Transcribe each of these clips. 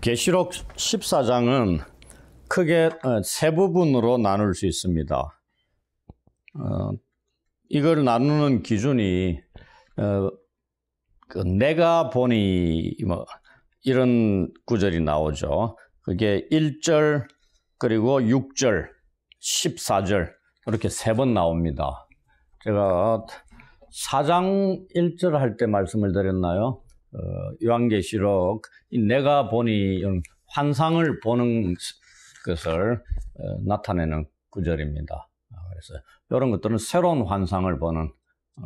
계시록 14장은 크게 세 부분으로 나눌 수 있습니다. 이걸 나누는 기준이 내가 보니 이런 구절이 나오죠. 그게 1절 그리고 6절, 14절 이렇게 세 번 나옵니다. 제가 4장 1절 할 때 말씀을 드렸나요? 요한계시록 내가 보니 환상을 보는 것을 나타내는 구절입니다. 그래서 이런 것들은 새로운 환상을 보는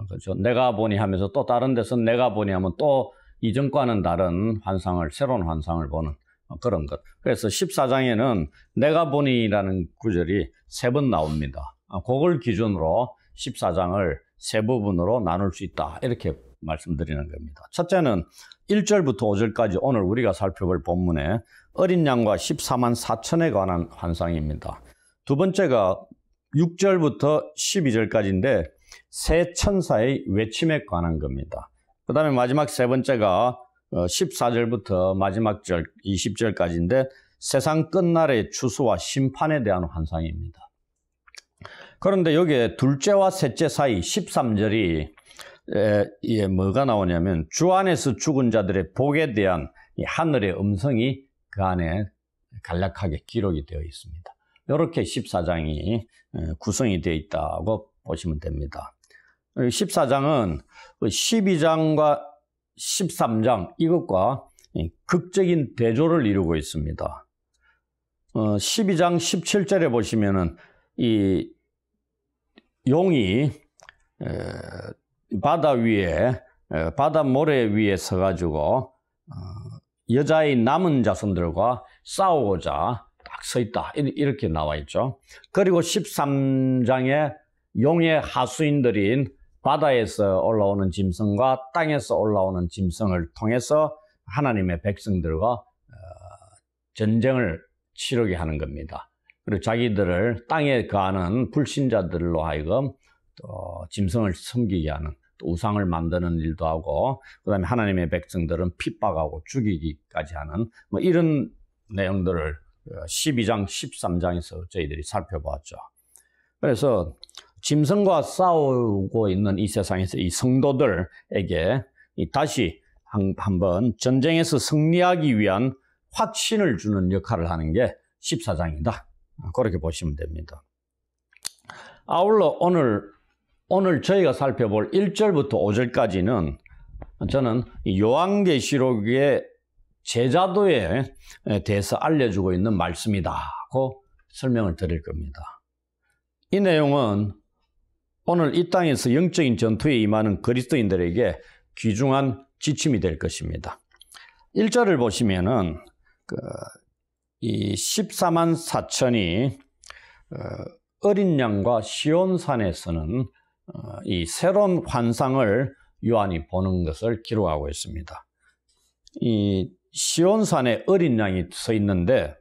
그렇죠. 내가 보니 하면서 또 다른 데서 내가 보니 하면 또 이전과는 다른 환상을 새로운 환상을 보는 그런 것. 그래서 14장에는 내가 보니라는 구절이 세 번 나옵니다. 그걸 기준으로 14장을 세 부분으로 나눌 수 있다. 이렇게 말씀드리는 겁니다. 첫째는 1절부터 5절까지 오늘 우리가 살펴볼 본문에 어린 양과 14만 4천에 관한 환상입니다. 두 번째가 6절부터 12절까지인데 새 천사의 외침에 관한 겁니다. 그 다음에 마지막 세 번째가 14절부터 마지막 절 20절까지인데 세상 끝날의 추수와 심판에 대한 환상입니다. 그런데 여기에 둘째와 셋째 사이 13절이 이게 뭐가 나오냐면 주 안에서 죽은 자들의 복에 대한 이 하늘의 음성이 그 안에 간략하게 기록이 되어 있습니다. 이렇게 14장이 구성이 되어 있다고 보시면 됩니다. 14장은 12장과 13장 이것과 극적인 대조를 이루고 있습니다. 12장 17절에 보시면은 이 용이 바다 위에 바다 모래 위에 서가지고 여자의 남은 자손들과 싸우고자 딱 서 있다 이렇게 나와 있죠. 그리고 13장에 용의 하수인들인 바다에서 올라오는 짐승과 땅에서 올라오는 짐승을 통해서 하나님의 백성들과 전쟁을 치르게 하는 겁니다. 그리고 자기들을 땅에 거하는 불신자들로 하여금 또 짐승을 섬기게 하는 또 우상을 만드는 일도 하고 그다음에 하나님의 백성들은 핍박하고 죽이기까지 하는 뭐 이런 내용들을 12장, 13장에서 저희들이 살펴보았죠. 그래서 짐승과 싸우고 있는 이 세상에서 이 성도들에게 다시 한번 전쟁에서 승리하기 위한 확신을 주는 역할을 하는 게 14장이다. 그렇게 보시면 됩니다. 아울러 오늘 저희가 살펴볼 1절부터 5절까지는 저는 요한계시록의 제자도에 대해서 알려주고 있는 말씀이다고 설명을 드릴 겁니다. 이 내용은 오늘 이 땅에서 영적인 전투에 임하는 그리스도인들에게 귀중한 지침이 될 것입니다. 1절을 보시면은 이 14만 4천이 어린 양과 시온산에서는 이 새로운 환상을 요한이 보는 것을 기록하고 있습니다. 이 시온산에 어린 양이 서 있는데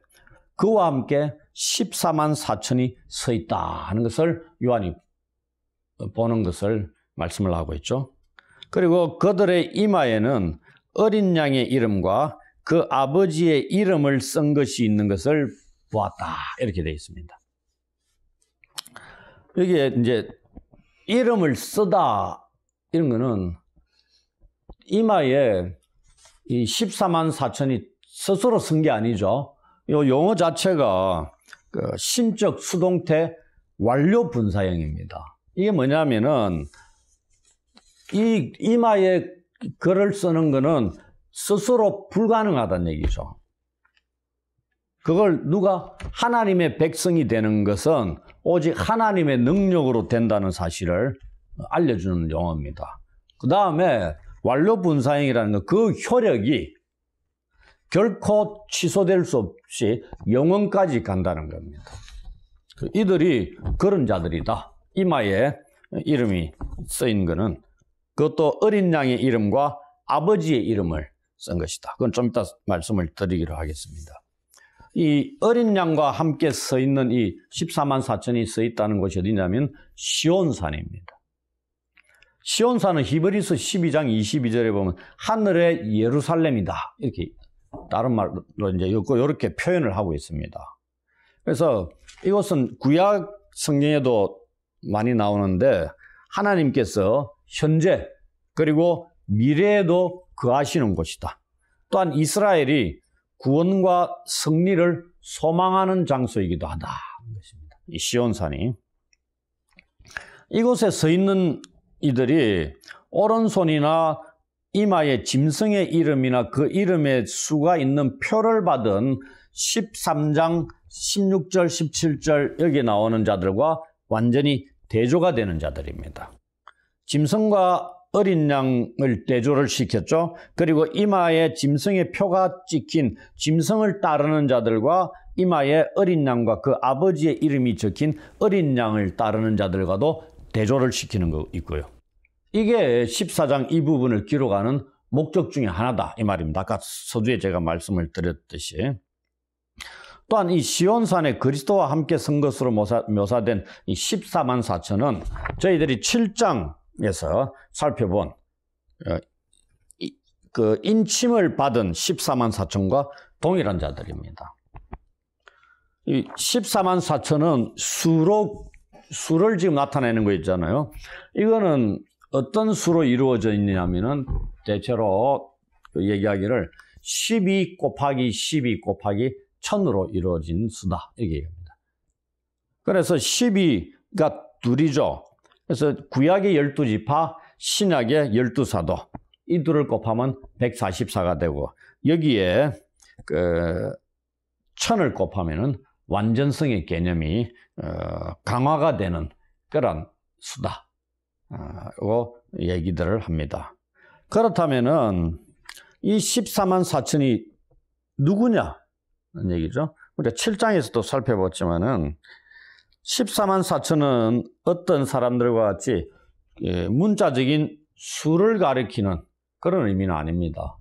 그와 함께 14만 4천이 서 있다 하는 것을 요한이 보는 것을 말씀을 하고 있죠. 그리고 그들의 이마에는 어린 양의 이름과 그 아버지의 이름을 쓴 것이 있는 것을 보았다 이렇게 되어 있습니다. 여기에 이제 이름을 쓰다 이런 거는 이마에 이 14만 4천이 스스로 쓴 게 아니죠. 이 용어 자체가 신적 수동태 완료 분사형입니다. 이게 뭐냐면은 이 이마에 글을 쓰는 거는 스스로 불가능하다는 얘기죠. 그걸 누가 하나님의 백성이 되는 것은 오직 하나님의 능력으로 된다는 사실을 알려주는 용어입니다. 그 다음에 완료 분사형이라는 건 그 효력이 결코 취소될 수 없이 영원까지 간다는 겁니다. 이들이 그런 자들이다. 이마에 이름이 쓰인 거는 그것도 어린 양의 이름과 아버지의 이름을 쓴 것이다. 그건 좀 이따 말씀을 드리기로 하겠습니다. 이 어린 양과 함께 서 있는 이 14만 4천이 서 있다는 곳이 어디냐면 시온산입니다. 시온산은 히브리서 12장 22절에 보면 하늘의 예루살렘이다 이렇게 다른 말로 이제 이렇게 표현을 하고 있습니다. 그래서 이것은 구약 성경에도 많이 나오는데 하나님께서 현재 그리고 미래에도 거하시는 곳이다. 또한 이스라엘이 구원과 승리를 소망하는 장소이기도 하다. 이 시온산이. 이곳에 서 있는 이들이 오른손이나 이마에 짐승의 이름이나 그 이름의 수가 있는 표를 받은 13장 16절 17절 여기 나오는 자들과 완전히 대조가 되는 자들입니다. 짐승과 어린 양을 대조를 시켰죠. 그리고 이마에 짐승의 표가 찍힌 짐승을 따르는 자들과 이마에 어린 양과 그 아버지의 이름이 적힌 어린 양을 따르는 자들과도 대조를 시키는 거 있고요. 이게 14장 이 부분을 기록하는 목적 중에 하나다 이 말입니다. 아까 서두에 제가 말씀을 드렸듯이. 또한 이 시온산에 그리스도와 함께 선 것으로 묘사된 이 14만 4천은 저희들이 7장에서 살펴본 그 인침을 받은 14만 4천과 동일한 자들입니다. 이 14만 4천은 수를 지금 나타내는 거 있잖아요. 이거는 어떤 수로 이루어져 있냐면은 대체로 얘기하기를 12 곱하기 12 곱하기 1000으로 이루어진 수다 이렇게 얘기합니다. 그래서 12가 둘이죠. 그래서 구약의 12지파, 신약의 12사도 이 둘을 곱하면 144가 되고 여기에 그 1000을 곱하면은 완전성의 개념이 강화가 되는 그런 수다. 고 얘기들을 합니다. 그렇다면은 이 14만 4천이 누구냐? 는 얘기죠. 우리가 7장에서도 살펴봤지만은 14만 4천은 어떤 사람들과 같이 문자적인 수를 가리키는 그런 의미는 아닙니다.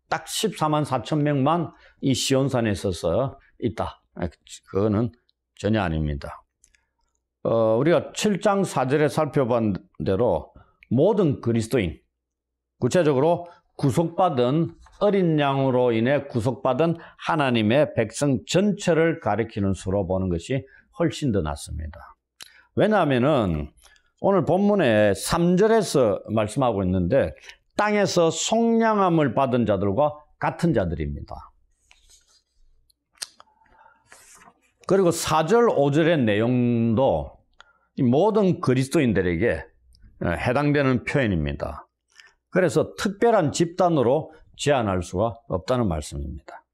딱 14만 4천 명만 이 시온산에 서서 있다. 그거는 전혀 아닙니다. 우리가 7장 4절에 살펴본 대로 모든 그리스도인, 구체적으로 구속받은 어린 양으로 인해 구속받은 하나님의 백성 전체를 가리키는 수로 보는 것이 훨씬 더 낫습니다. 왜냐하면은 오늘 본문에 3절에서 말씀하고 있는데 땅에서 속량함을 받은 자들과 같은 자들입니다. 그리고 4절, 5절의 내용도 모든 그리스도인들에게 해당되는 표현입니다. 그래서 특별한 집단으로 제한할 수가 없다는 말씀입니다.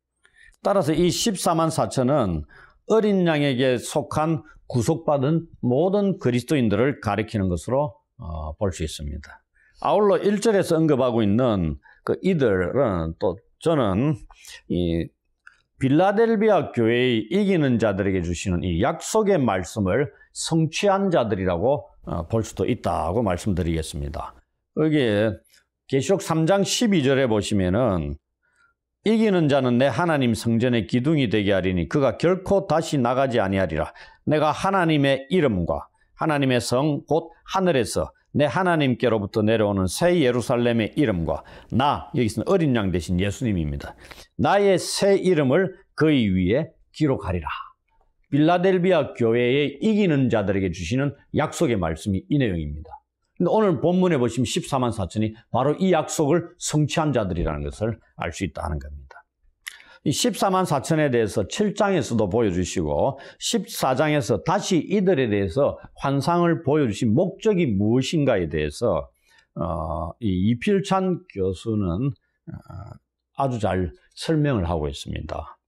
따라서 이 14만 4천은 어린 양에게 속한 구속받은 모든 그리스도인들을 가리키는 것으로 볼 수 있습니다. 아울러 1절에서 언급하고 있는 그 이들은 또 저는 이 빌라델비아 교회의 이기는 자들에게 주시는 이 약속의 말씀을 성취한 자들이라고 볼 수도 있다고 말씀드리겠습니다. 여기에 계시록 3장 12절에 보시면은 이기는 자는 내 하나님 성전의 기둥이 되게 하리니 그가 결코 다시 나가지 아니하리라. 내가 하나님의 이름과 하나님의 성 곧 하늘에서 내 하나님께로부터 내려오는 새 예루살렘의 이름과 여기서는 어린 양 대신 예수님입니다. 나의 새 이름을 그의 위에 기록하리라. 빌라델비아 교회의 이기는 자들에게 주시는 약속의 말씀이 이 내용입니다. 근데 오늘 본문에 보시면 14만 4천이 바로 이 약속을 성취한 자들이라는 것을 알 수 있다는 겁니다. 이 14만 4천에 대해서 7장에서도 보여주시고 14장에서 다시 이들에 대해서 환상을 보여주신 목적이 무엇인가에 대해서 이 이필찬 교수는 아주 잘 설명을 하고 있습니다.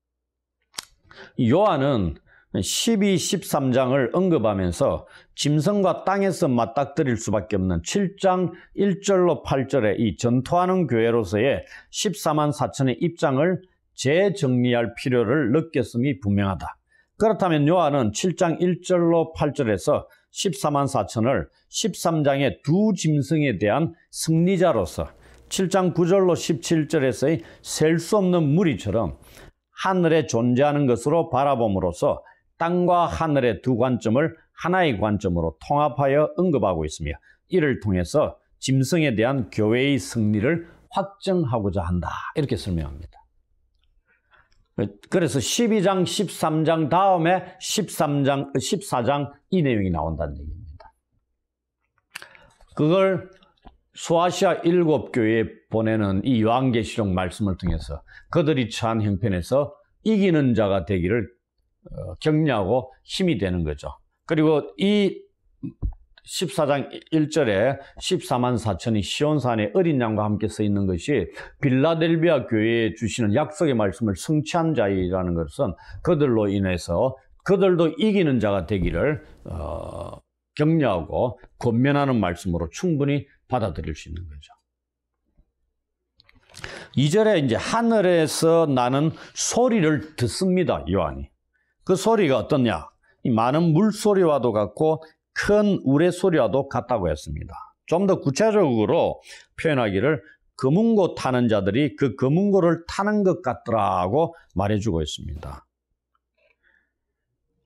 요한은 12, 13장을 언급하면서 짐승과 땅에서 맞닥뜨릴 수밖에 없는 7장 1절로 8절의 이 전투하는 교회로서의 14만 4천의 입장을 재정리할 필요를 느꼈음이 분명하다. 그렇다면 요한은 7장 1절로 8절에서 14만 4천을 13장의 두 짐승에 대한 승리자로서 7장 9절로 17절에서의 셀 수 없는 무리처럼 하늘에 존재하는 것으로 바라봄으로써 땅과 하늘의 두 관점을 하나의 관점으로 통합하여 언급하고 있으며 이를 통해서 짐승에 대한 교회의 승리를 확정하고자 한다. 이렇게 설명합니다. 그래서 12장, 13장 다음에 14장 이 내용이 나온다는 얘기입니다. 그걸 소아시아 7교회에 보내는 이 요한계시록 말씀을 통해서 그들이 처한 형편에서 이기는 자가 되기를 격려하고 힘이 되는 거죠. 그리고 이 14장 1절에 14만 4천이 시온산에 어린 양과 함께 써 있는 것이 빌라델비아 교회에 주시는 약속의 말씀을 성취한 자이라는 것은 그들로 인해서 그들도 이기는 자가 되기를 격려하고 권면하는 말씀으로 충분히 받아들일 수 있는 거죠. 2절에 이제 하늘에서 나는 소리를 듣습니다. 요한이. 그 소리가 어떠냐? 이 많은 물소리와도 같고 큰 우레소리와도 같다고 했습니다. 좀 더 구체적으로 표현하기를 금은고 타는 자들이 그 금은고를 타는 것 같더라고 말해주고 있습니다.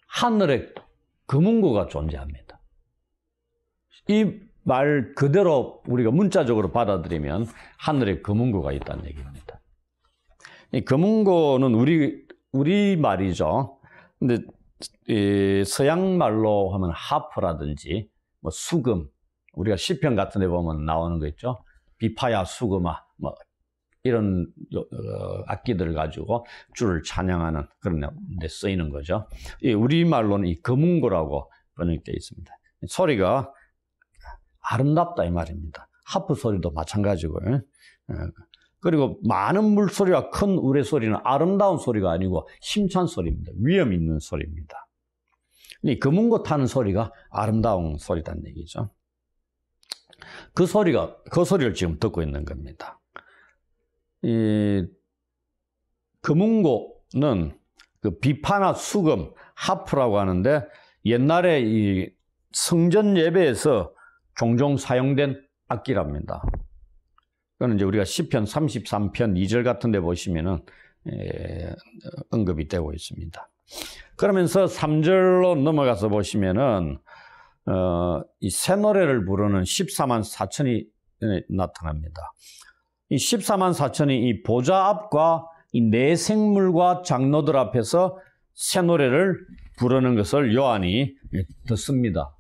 하늘에 금은고가 존재합니다. 이 말 그대로 우리가 문자적으로 받아들이면 하늘에 금은고가 있다는 얘기입니다. 이 금은고는 우리 말이죠. 근데 이 서양 말로 하면 하프라든지 뭐 수금, 우리가 시편 같은 데 보면 나오는 거 있죠. 비파야 수금아 뭐 이런 악기들을 가지고 주를 찬양하는 그런 데 쓰이는 거죠. 이 우리 말로는 이 금은고라고 번역되어 있습니다. 소리가 아름답다 이 말입니다. 하프 소리도 마찬가지고요. 그리고 많은 물소리와 큰 우레소리는 아름다운 소리가 아니고 힘찬 소리입니다. 위험 있는 소리입니다. 이 금은고 타는 소리가 아름다운 소리라는 얘기죠. 그 소리를 지금 듣고 있는 겁니다. 이 금은고는 그 비파나 수금, 하프라고 하는데 옛날에 이 성전 예배에서 종종 사용된 악기랍니다. 그건 이제 우리가 시편 33편 2절 같은 데 보시면은 언급이 되고 있습니다. 그러면서 3절로 넘어가서 보시면은 이 새 노래를 부르는 14만 4천이 나타납니다. 이 14만 4천이 이 보좌 앞과 이 네 생물과 장로들 앞에서 새 노래를 부르는 것을 요한이 듣습니다.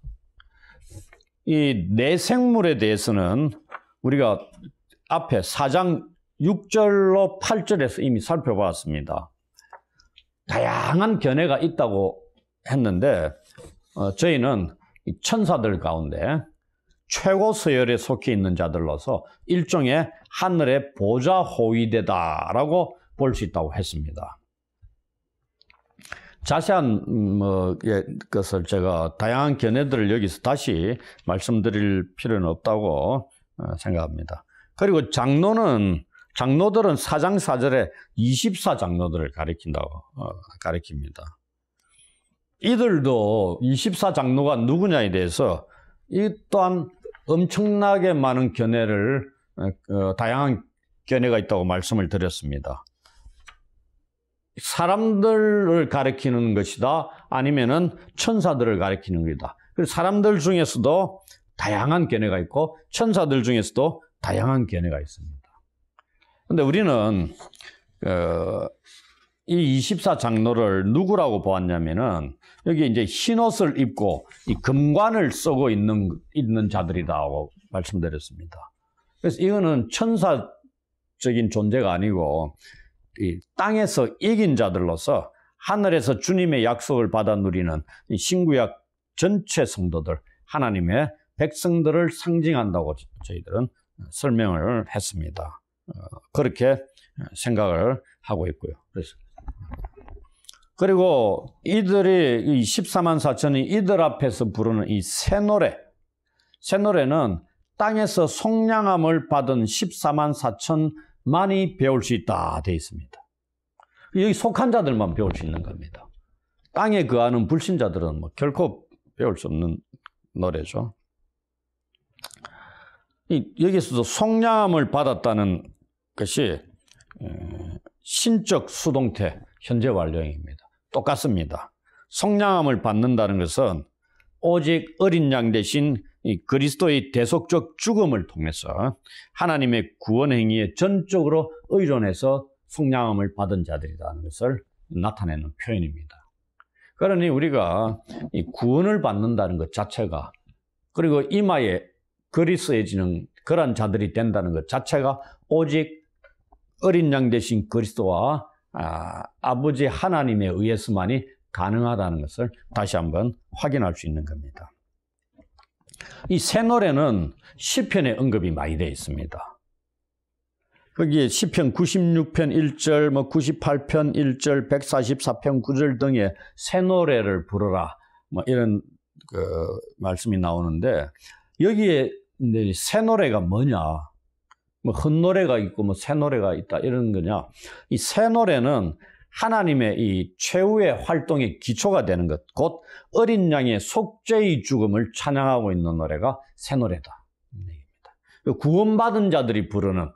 이 네 생물에 대해서는 우리가 앞에 4장 6절로 8절에서 이미 살펴봤습니다. 다양한 견해가 있다고 했는데 저희는 천사들 가운데 최고 서열에 속해 있는 자들로서 일종의 하늘의 보좌 호위대다라고 볼 수 있다고 했습니다. 자세한 것을 제가 다양한 견해들을 여기서 다시 말씀드릴 필요는 없다고 생각합니다. 그리고 장로들은 4장 4절에 24장로들을 가리킵니다. 이들도 24장로가 누구냐에 대해서 이 또한 엄청나게 많은 다양한 견해가 있다고 말씀을 드렸습니다. 사람들을 가리키는 것이다, 아니면은 천사들을 가리키는 것이다. 그래서 사람들 중에서도 다양한 견해가 있고 천사들 중에서도 다양한 견해가 있습니다. 그런데 우리는 이 24장로를 누구라고 보았냐면은 여기 이제 흰옷을 입고 이 금관을 쓰고 있는 자들이다고 말씀드렸습니다. 그래서 이거는 천사적인 존재가 아니고 이 땅에서 이긴 자들로서 하늘에서 주님의 약속을 받아 누리는 이 신구약 전체 성도들, 하나님의 백성들을 상징한다고 저희들은 설명을 했습니다. 그렇게 생각을 하고 있고요. 그리고 이들이 이 14만 4천이 이들 앞에서 부르는 이 새 노래는 땅에서 속량함을 받은 14만 4천만이 배울 수 있다 되어 있습니다. 여기 속한 자들만 배울 수 있는 겁니다. 땅에 거하는 불신자들은 결코 배울 수 없는 노래죠. 여기서도 속량함을 받았다는 것이 신적 수동태 현재 완료형입니다. 똑같습니다. 속량함을 받는다는 것은 오직 어린 양 대신 이 그리스도의 대속적 죽음을 통해서 하나님의 구원 행위에 전적으로 의존해서 속량함을 받은 자들이라는 것을 나타내는 표현입니다. 그러니 우리가 이 구원을 받는다는 것 자체가, 그리고 이마에 글이 쓰여지는 그런 자들이 된다는 것 자체가 오직 어린 양 되신 그리스도와 아버지 하나님에 의해서만이 가능하다는 것을 다시 한번 확인할 수 있는 겁니다. 이 새 노래는 시편에 언급이 많이 되어 있습니다. 거기에 시편 96편 1절, 98편 1절, 144편 9절 등의 새 노래를 부르라, 이런 말씀이 나오는데, 여기에 새 노래가 뭐냐? 헛노래가 있고 새 노래가 있다 이런 거냐? 이 새 노래는 하나님의 이 최후의 활동의 기초가 되는 것, 곧 어린 양의 속죄의 죽음을 찬양하고 있는 노래가 새 노래다. 구원받은 자들이 부르는,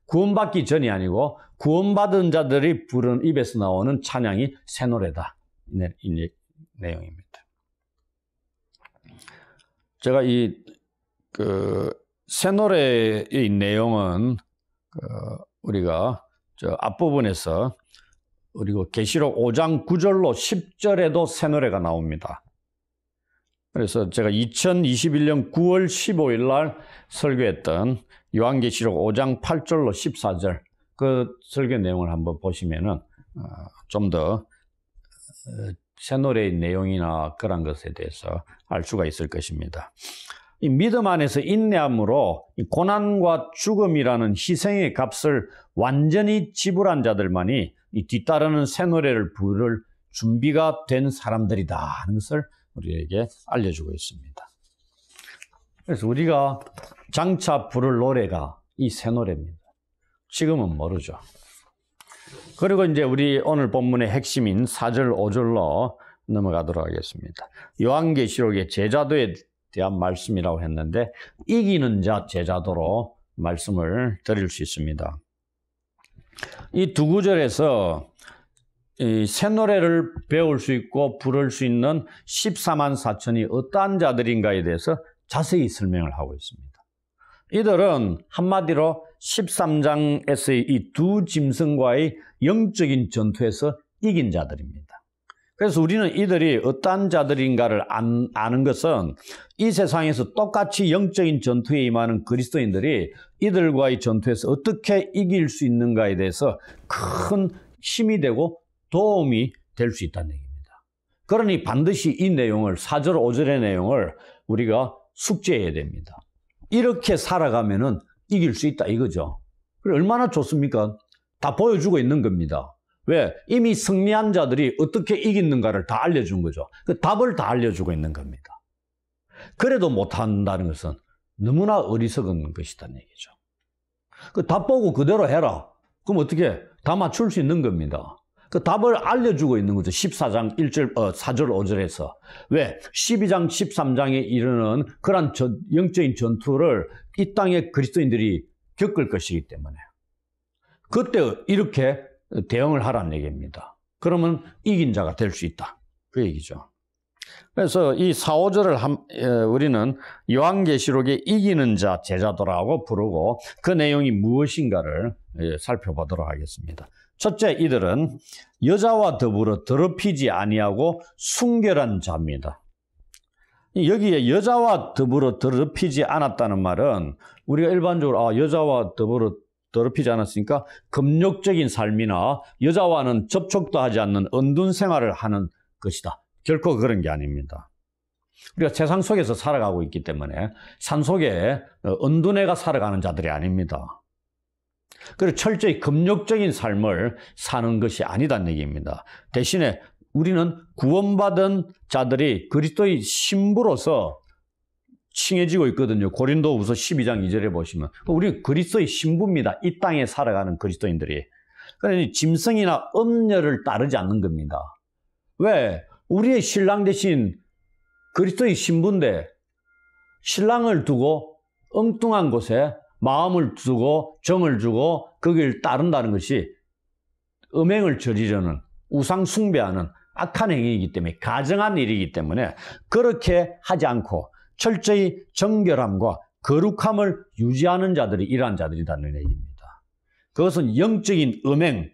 구원받기 전이 아니고 구원받은 자들이 부르는 입에서 나오는 찬양이 새 노래다. 이 내용입니다. 제가 새 노래의 내용은 우리가 저 앞부분에서, 그리고 계시록 5장 9절로 10절에도 새 노래가 나옵니다. 그래서 제가 2021년 9월 15일 날 설교했던 요한계시록 5장 8절로 14절 그 설교 내용을 한번 보시면은 좀 더 새 노래의 내용이나 그런 것에 대해서 알 수가 있을 것입니다. 이 믿음 안에서 인내함으로 고난과 죽음이라는 희생의 값을 완전히 지불한 자들만이 이 뒤따르는 새 노래를 부를 준비가 된 사람들이다 하는 것을 우리에게 알려주고 있습니다. 그래서 우리가 장차 부를 노래가 이 새 노래입니다. 지금은 모르죠. 그리고 이제 우리 오늘 본문의 핵심인 4절, 5절로 넘어가도록 하겠습니다. 요한계시록의 제자도에 대한 말씀이라고 했는데, 이기는 자 제자도로 말씀을 드릴 수 있습니다. 이 두 구절에서 이 새 노래를 배울 수 있고 부를 수 있는 14만 4천이 어떠한 자들인가에 대해서 자세히 설명을 하고 있습니다. 이들은 한마디로 13장에서의 이 두 짐승과의 영적인 전투에서 이긴 자들입니다. 그래서 우리는 이들이 어떠한 자들인가를 아는 것은 이 세상에서 똑같이 영적인 전투에 임하는 그리스도인들이 이들과의 전투에서 어떻게 이길 수 있는가에 대해서 큰 힘이 되고 도움이 될 수 있다는 얘기입니다. 그러니 반드시 이 내용을, 4절, 5절의 내용을 우리가 숙지해야 됩니다. 이렇게 살아가면은 이길 수 있다 이거죠. 얼마나 좋습니까? 다 보여주고 있는 겁니다. 왜? 이미 승리한 자들이 어떻게 이기는가를 다 알려준 거죠. 그 답을 다 알려주고 있는 겁니다. 그래도 못한다는 것은 너무나 어리석은 것이라는 얘기죠. 그 답 보고 그대로 해라. 그럼 어떻게? 다 맞출 수 있는 겁니다. 그 답을 알려주고 있는 거죠. 14장 1절, 4절, 5절에서. 왜? 12장, 13장에 이르는 그런 영적인 전투를 이 땅의 그리스도인들이 겪을 것이기 때문에. 그때 이렇게 대응을 하라는 얘기입니다. 그러면 이긴 자가 될 수 있다. 그 얘기죠. 그래서 이 4, 5절을 우리는 요한계시록의 이기는 자 제자도라고 부르고 그 내용이 무엇인가를 살펴보도록 하겠습니다. 첫째, 이들은 여자와 더불어 더럽히지 아니하고 순결한 자입니다. 여기에 여자와 더불어 더럽히지 않았다는 말은 우리가 일반적으로 여자와 더불어 더럽히지 않았으니까 금욕적인 삶이나 여자와는 접촉도 하지 않는 은둔 생활을 하는 것이다. 결코 그런 게 아닙니다. 우리가 세상 속에서 살아가고 있기 때문에 산속에 은둔해가 살아가는 자들이 아닙니다. 그리고 철저히 금욕적인 삶을 사는 것이 아니다는 얘기입니다. 대신에 우리는 구원받은 자들이 그리스도의 신부로서 칭해지고 있거든요. 고린도후서 12장 2절에 보시면 우리는 그리스도의 신부입니다. 이 땅에 살아가는 그리스도인들이. 그러니 짐승이나 음녀를 따르지 않는 겁니다. 왜? 우리의 신랑 대신 그리스도의 신부인데 신랑을 두고 엉뚱한 곳에 마음을 두고 정을 주고 거기를 따른다는 것이 음행을 저지르는, 우상 숭배하는 악한 행위이기 때문에, 가증한 일이기 때문에 그렇게 하지 않고 철저히 정결함과 거룩함을 유지하는 자들이 이러한 자들이라는 얘기입니다. 그것은 영적인 음행,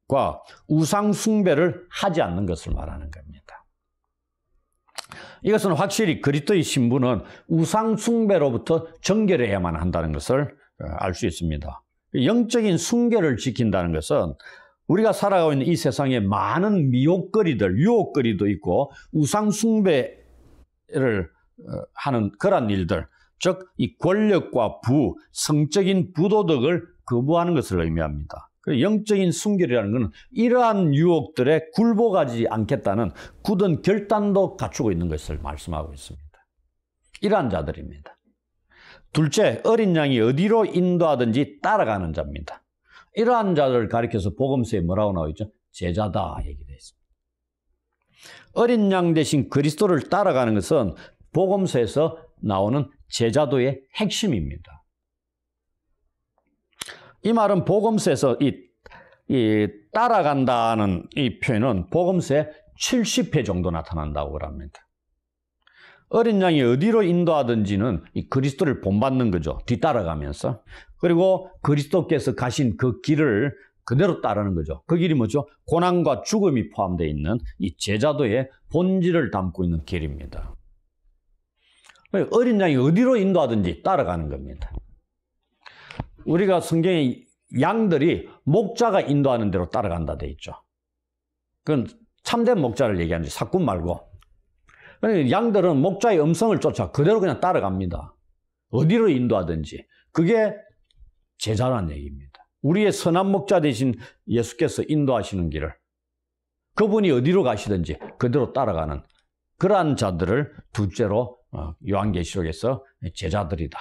것과 우상 숭배를 하지 않는 것을 말하는 겁니다. 이것은 확실히 그리스도의 신분은 우상 숭배로부터 정결해야만 한다는 것을 알 수 있습니다. 영적인 순결을 지킨다는 것은 우리가 살아가고 있는 이 세상에 많은 미혹거리들, 유혹거리도 있고 우상 숭배를 하는 그런 일들, 즉 이 권력과 부, 성적인 부도덕을 거부하는 것을 의미합니다. 영적인 순결이라는 것은 이러한 유혹들에 굴복하지 않겠다는 굳은 결단도 갖추고 있는 것을 말씀하고 있습니다. 이러한 자들입니다. 둘째, 어린 양이 어디로 인도하든지 따라가는 자입니다. 이러한 자들을 가리켜서 복음서에 뭐라고 나와 있죠? 제자다 얘기되어 있습니다. 어린 양 대신 그리스도를 따라가는 것은 복음서에서 나오는 제자도의 핵심입니다. 이 말은 복음서에서 이 따라간다는 이 표현은 복음서에 70회 정도 나타난다고 합니다. 어린 양이 어디로 인도하든지는 이 그리스도를 본받는 거죠. 뒤따라가면서. 그리고 그리스도께서 가신 그 길을 그대로 따르는 거죠. 그 길이 뭐죠? 고난과 죽음이 포함되어 있는 이 제자도의 본질을 담고 있는 길입니다. 어린 양이 어디로 인도하든지 따라가는 겁니다. 우리가 성경에 양들이 목자가 인도하는 대로 따라간다 돼 있죠. 그건 참된 목자를 얘기하는지 사꾼 말고. 양들은 목자의 음성을 쫓아 그대로 그냥 따라갑니다. 어디로 인도하든지. 그게 제자라는 얘기입니다. 우리의 선한 목자 대신 예수께서 인도하시는 길을 그분이 어디로 가시든지 그대로 따라가는 그러한 자들을 둘째로 요한계시록에서 제자들이다.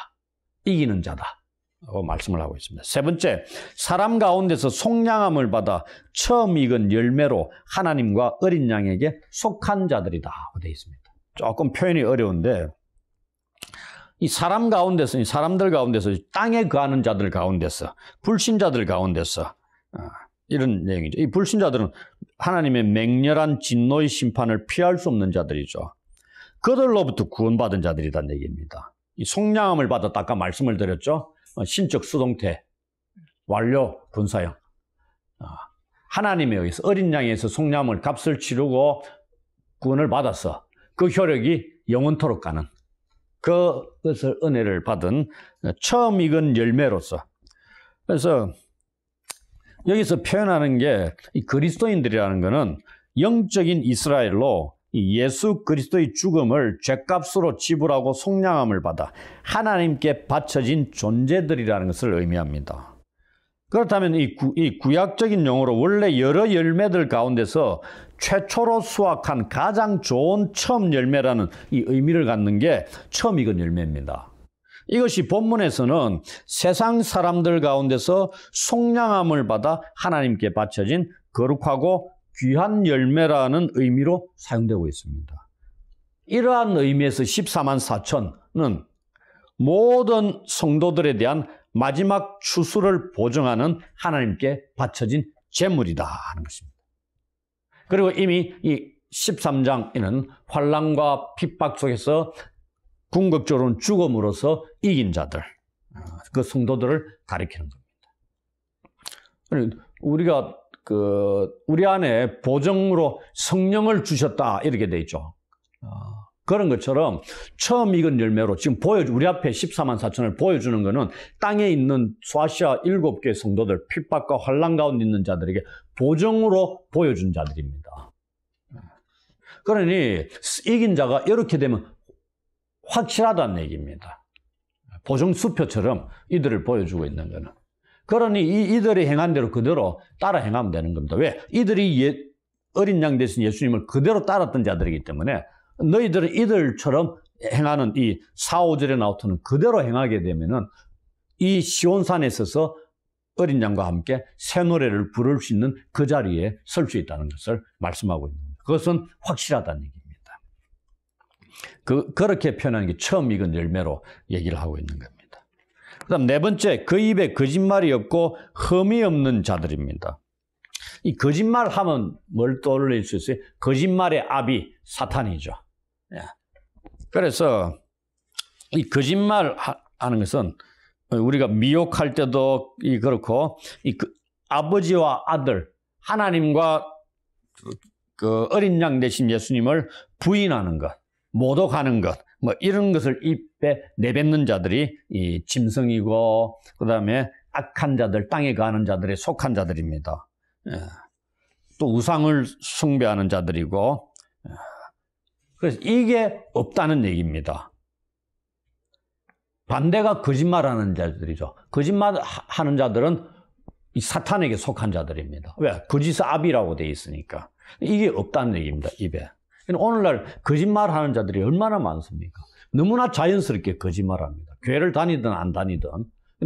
이기는 자다. 라고 말씀을 하고 있습니다. 세 번째, 사람 가운데서 속량함을 받아 처음 익은 열매로 하나님과 어린 양에게 속한 자들이다. 되어 있습니다. 조금 표현이 어려운데 이 사람 가운데서, 이 사람들 가운데서, 땅에 거하는 자들 가운데서, 불신자들 가운데서 이런 내용이죠. 이 불신자들은 하나님의 맹렬한 진노의 심판을 피할 수 없는 자들이죠. 그들로부터 구원받은 자들이란 얘기입니다. 이 속량함을 받았다. 아까 말씀을 드렸죠. 신적 수동태, 완료, 분사형. 하나님에 의해서 어린 양에서 속량함을 값을 치르고 구원을 받아서 그 효력이 영원토록 가는 그것을 은혜를 받은 처음 익은 열매로서. 그래서 여기서 표현하는 게 이 그리스도인들이라는 것은 영적인 이스라엘로 예수 그리스도의 죽음을 죗값으로 지불하고 속량함을 받아 하나님께 바쳐진 존재들이라는 것을 의미합니다. 그렇다면 이 구약적인 용어로 원래 여러 열매들 가운데서 최초로 수확한 가장 좋은 처음 열매라는 이 의미를 갖는 게 처음 익은 열매입니다. 이것이 본문에서는 세상 사람들 가운데서 속량함을 받아 하나님께 바쳐진 거룩하고 귀한 열매라는 의미로 사용되고 있습니다. 이러한 의미에서 14만 4천은 모든 성도들에 대한 마지막 추수를 보증하는 하나님께 바쳐진 제물이다 하는 것입니다. 그리고 이미 이 13장에는 환난과 핍박 속에서 궁극적으로는 죽음으로써 이긴 자들, 그 성도들을 가리키는 겁니다. 우리가 우리 안에 보정으로 성령을 주셨다 이렇게 돼 있죠. 그런 것처럼 처음 익은 열매로 지금 우리 앞에 14만 4천을 보여주는 것은 땅에 있는 소아시아 7개 성도들, 핍박과 환난 가운데 있는 자들에게 보정으로 보여준 자들입니다. 그러니 이긴 자가 이렇게 되면 확실하다는 얘기입니다. 보정수표처럼 이들을 보여주고 있는 것은. 그러니 이들이 행한 대로 그대로 따라 행하면 되는 겁니다. 왜? 이들이 어린 양 대신 예수님을 그대로 따랐던 자들이기 때문에 너희들은 이들처럼 행하는 이 4, 5절에 나오는 그대로 행하게 되면은 이 시온산에 있어서 어린 양과 함께 새 노래를 부를 수 있는 그 자리에 설 수 있다는 것을 말씀하고 있는 겁니다. 그것은 확실하다는 얘기입니다. 그렇게 표현하는 게 처음 익은 열매로 얘기를 하고 있는 겁니다. 그 다음 네 번째, 그 입에 거짓말이 없고 흠이 없는 자들입니다. 이 거짓말 하면 뭘 떠올릴 수 있어요? 거짓말의 아비, 사탄이죠. 그래서 이 거짓말 하는 것은 우리가 미혹할 때도 그렇고 아버지와 아들, 하나님과 그 어린 양 대신 예수님을 부인하는 것, 모독하는 것, 뭐 이런 것을 입에 내뱉는 자들이 이 짐승이고, 그 다음에 악한 자들, 땅에 가는 자들에 속한 자들입니다. 또 우상을 숭배하는 자들이고, 그래서 이게 없다는 얘기입니다. 반대가 거짓말하는 자들이죠. 거짓말하는 자들은 이 사탄에게 속한 자들입니다. 왜? 거짓의 압이라고 되어 있으니까. 이게 없다는 얘기입니다, 입에. 오늘날 거짓말하는 자들이 얼마나 많습니까? 너무나 자연스럽게 거짓말합니다. 교회를 다니든 안 다니든.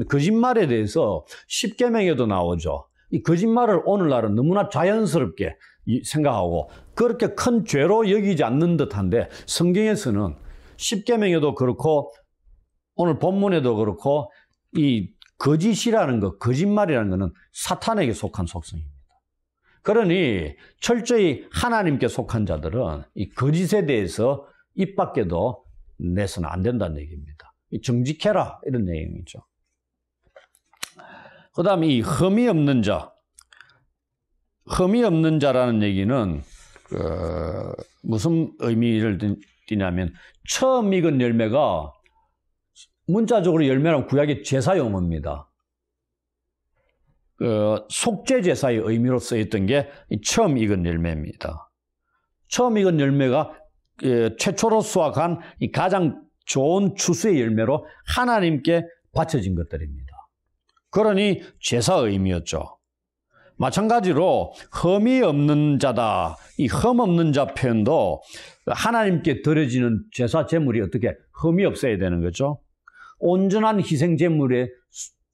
거짓말에 대해서 십계명에도 나오죠. 이 거짓말을 오늘날은 너무나 자연스럽게 생각하고 그렇게 큰 죄로 여기지 않는 듯한데, 성경에서는 십계명에도 그렇고 오늘 본문에도 그렇고 이 거짓이라는 것, 거짓말이라는 것은 사탄에게 속한 속성입니다. 그러니 철저히 하나님께 속한 자들은 이 거짓에 대해서 입 밖에도 내서는 안 된다는 얘기입니다. 정직해라, 이런 내용이죠. 그 다음에 이 흠이 없는 자. 흠이 없는 자라는 얘기는 무슨 의미를 띠냐면, 처음 익은 열매가 문자적으로 열매란 구약의 제사 용어입니다. 속죄 제사의 의미로 쓰였던 게 처음 익은 열매입니다. 처음 익은 열매가 최초로 수확한 이 가장 좋은 추수의 열매로 하나님께 바쳐진 것들입니다. 그러니 제사 의미였죠. 마찬가지로 흠이 없는 자다. 이 흠 없는 자 표현도 하나님께 드려지는 제사 제물이 어떻게 흠이 없어야 되는 거죠. 온전한 희생 제물의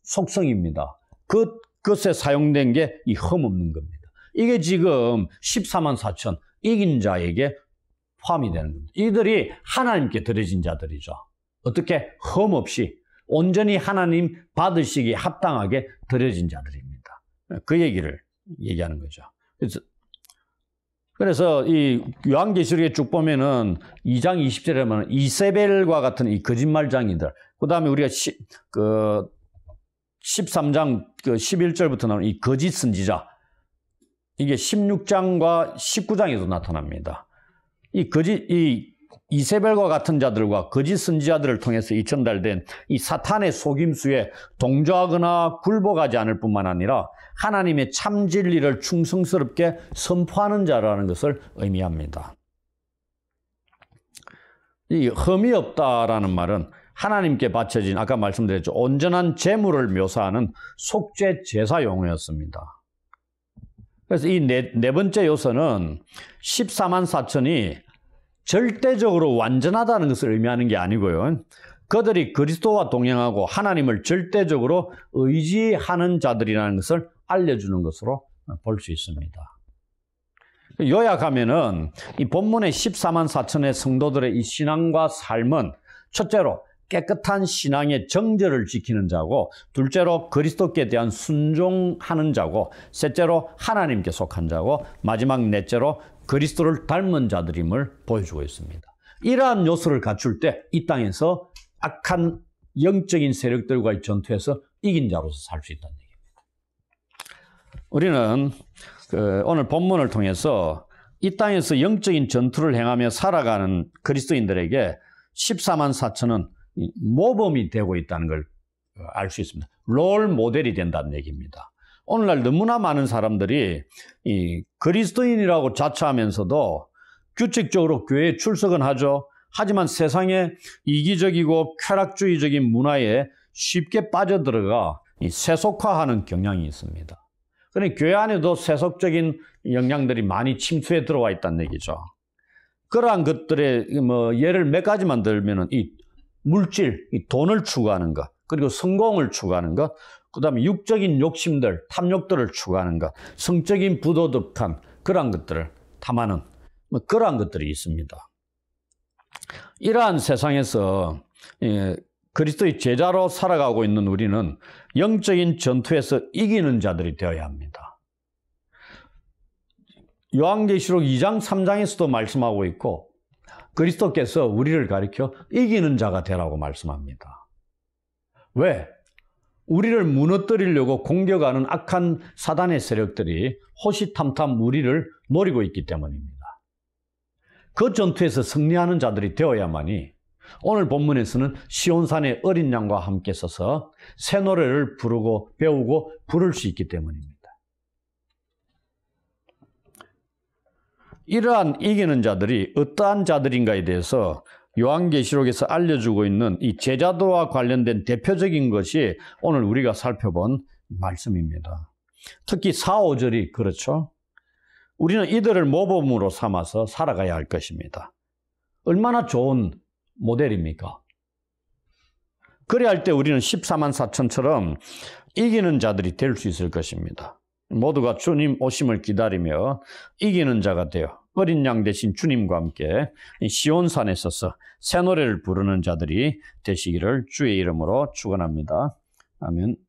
속성입니다. 그것에 사용된 게 이 흠 없는 겁니다. 이게 지금 14만 4천 이긴 자에게 포함이 되는 겁니다. 이들이 하나님께 드려진 자들이죠. 어떻게? 흠 없이 온전히 하나님 받으시기에 합당하게 드려진 자들입니다. 그 얘기를 얘기하는 거죠. 그래서 이 요한계시록에 쭉 보면은 2장 20절에 보면 이세벨과 같은 이 거짓말장이들, 그 다음에 우리가 13장 11절부터 나오는 이 거짓 선지자, 이게 16장과 19장에도 나타납니다. 이 이세벨과 같은 자들과 거짓 선지자들을 통해서 전달된 이 사탄의 속임수에 동조하거나 굴복하지 않을 뿐만 아니라 하나님의 참 진리를 충성스럽게 선포하는 자라는 것을 의미합니다. 이 흠이 없다라는 말은 하나님께 바쳐진, 아까 말씀드렸죠, 온전한 제물을 묘사하는 속죄 제사 용어였습니다. 그래서 이 네 번째 요소는 14만 4천이 절대적으로 완전하다는 것을 의미하는 게 아니고요. 그들이 그리스도와 동행하고 하나님을 절대적으로 의지하는 자들이라는 것을 알려주는 것으로 볼 수 있습니다. 요약하면은 이 본문의 14만 4천의 성도들의 이 신앙과 삶은 첫째로 깨끗한 신앙의 정절을 지키는 자고, 둘째로 그리스도께 대한 순종하는 자고, 셋째로 하나님께 속한 자고, 마지막 넷째로 그리스도를 닮은 자들임을 보여주고 있습니다. 이러한 요소를 갖출 때 이 땅에서 악한 영적인 세력들과의 전투에서 이긴 자로서 살 수 있다는 얘기입니다. 우리는 오늘 본문을 통해서 이 땅에서 영적인 전투를 행하며 살아가는 그리스도인들에게 14만 4천은 모범이 되고 있다는 걸 알 수 있습니다. 롤 모델이 된다는 얘기입니다. 오늘날 너무나 많은 사람들이 이 그리스도인이라고 자처하면서도 규칙적으로 교회에 출석은 하죠. 하지만 세상의 이기적이고 쾌락주의적인 문화에 쉽게 빠져들어가 세속화하는 경향이 있습니다. 그러니 교회 안에도 세속적인 영향들이 많이 침투해 들어와 있다는 얘기죠. 그러한 것들의 예를 몇 가지만 들면은 이 물질, 이 돈을 추구하는 것, 그리고 성공을 추구하는 것, 그 다음에 육적인 욕심들, 탐욕들을 추구하는 것, 성적인 부도덕한 그러한 것들을 탐하는 그러한 것들이 있습니다. 이러한 세상에서 그리스도의 제자로 살아가고 있는 우리는 영적인 전투에서 이기는 자들이 되어야 합니다. 요한계시록 2장 3장에서도 말씀하고 있고, 그리스도께서 우리를 가리켜 이기는 자가 되라고 말씀합니다. 왜? 우리를 무너뜨리려고 공격하는 악한 사단의 세력들이 호시탐탐 우리를 노리고 있기 때문입니다. 그 전투에서 승리하는 자들이 되어야만이 오늘 본문에서는 시온산의 어린 양과 함께 서서 새 노래를 부르고 배우고 부를 수 있기 때문입니다. 이러한 이기는 자들이 어떠한 자들인가에 대해서 요한계시록에서 알려주고 있는 이 제자도와 관련된 대표적인 것이 오늘 우리가 살펴본 말씀입니다. 특히 4, 5절이 그렇죠. 우리는 이들을 모범으로 삼아서 살아가야 할 것입니다. 얼마나 좋은 모델입니까? 그래야 할 때 우리는 14만 4천처럼 이기는 자들이 될 수 있을 것입니다. 모두가 주님 오심을 기다리며 이기는 자가 되어 어린 양 대신 주님과 함께 시온산에 서서 새 노래를 부르는 자들이 되시기를 주의 이름으로 축원합니다. 아멘.